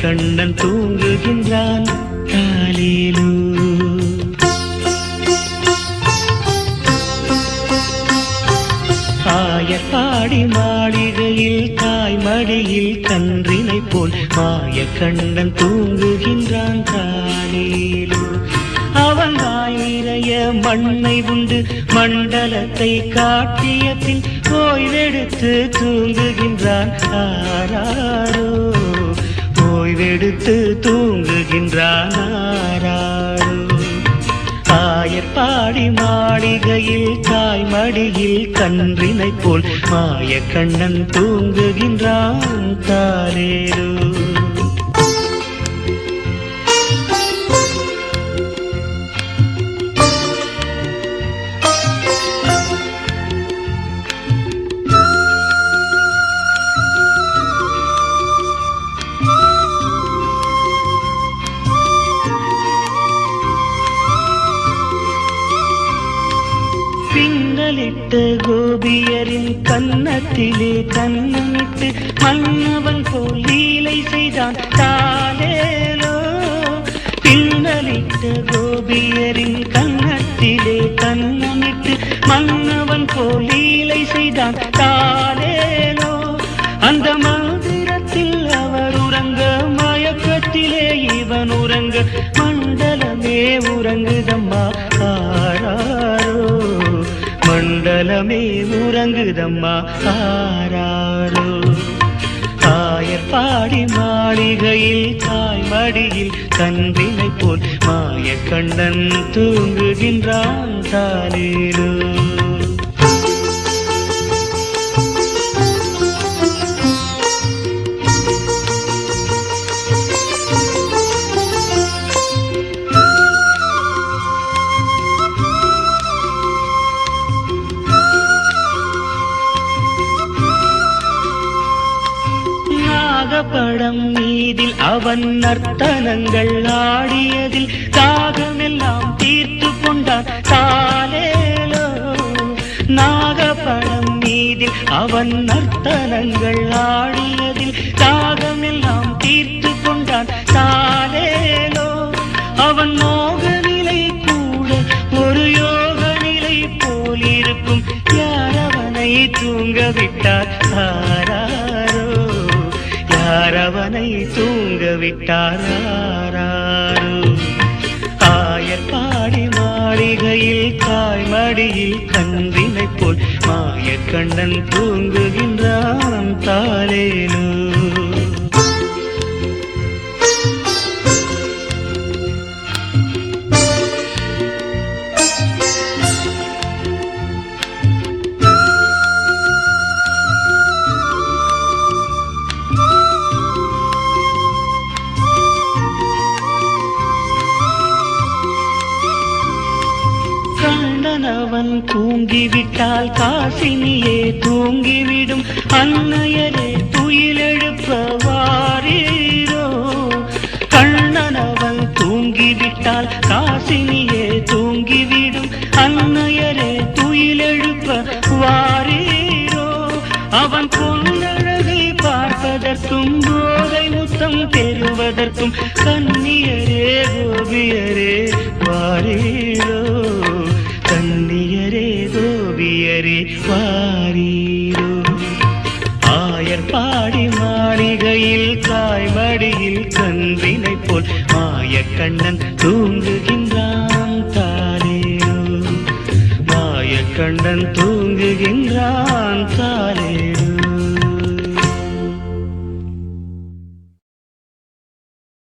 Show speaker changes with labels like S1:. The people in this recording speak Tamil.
S1: கண்ணன் தூங்குகின்றான் தாலேலோ. ஆயப்பாடி மாளிகையில் தாய் மடியில் கன்றினை போல் கண்ணன் தூங்குகின்றான் தாலேலோ. அவன் வாய் நிறைய மண்ணை உண்டு மண்டலத்தை காட்டிய பின் ஓய்வெடுத்து தூங்குகின்றான் ஆராரோ. ஓய்வெடுத்து தூங்குகின்றான் ஆராரோ. ஆயப்பாடி மாளிகையில் தாய் மடியில் கன்றினை போல் கண்ணன் தூங்குகின்றான் தாலேலோ. பின்னலிட்ட கோபியரின் கன்னத்திலே கண்ணமிட்டு மன்னவன் போல் லீலை செய்தான் தாலேலோ. பின்னலிட்ட கோபியரின் கன்னத்திலே கண்ணமிட்டு மன்னவன் போல் லீலை செய்தான் தாலேலோ. அந்த மந்திரத்தில் அவர் உறங்க மயக்கத்திலே இவன் உறங்க மண்டலமே உறங்குதம்மா ஆராரோ. மண்டலமே உறங்குதம்மா ஆராரோ. ஆயப்பாடி மாளிகையில் தாய் மடியில் கன்றினை போல் கண்ணன் தூங்குகின்றான் தாலேலோ. படம் மீதில் அவன் நர்த்தனங்கள் ஆடியதில் தாகமெல்லாம் தீர்த்து கொண்டான் தாலேலோ. நாகப்படம் மீதில் அவன் நர்த்தனங்கள் ஆடியதில் தாகமெல்லாம் தீர்த்து கொண்டான் தாலேலோ. அவன் மோக நிலை கூட ஒரு யோக நிலை போல் இருக்கும். யாரவனை தூங்க விட்டார் ஆராரோ. யாரவனை தூங்க விட்டார் ஆராரோ. ஆயப்பாடி மாளிகையில் தாய் மடியில் கன்றினை போல் கண்ணன் தூங்குகின்றான் தாலேலோ. அவன் தூங்கிவிட்டால் காசினியே தூங்கிவிடும். அன்னையரே துயிலெழுப்ப வாரீரோ. கண்ணனவன் தூங்கிவிட்டால் காசினியே தூங்கிவிடும். அன்னையரே துயிலெழுப்ப வாரீரோ. அவன் பொன்னழகை பார்ப்பதற்கும் போதை முத்தம் பெறுவதற்கும் கன்னியரே கோபியரே வாரீரோ. கன்னியரே கோபியரே வாரீரோ. ஆயர்பாடி மாளிகையில் தாய் மடியில் கன்றினை போல் கண்ணன் தூங்குகின்றான் தாலேலோ. கண்ணன் தூங்குகின்றான் தாலேலோ.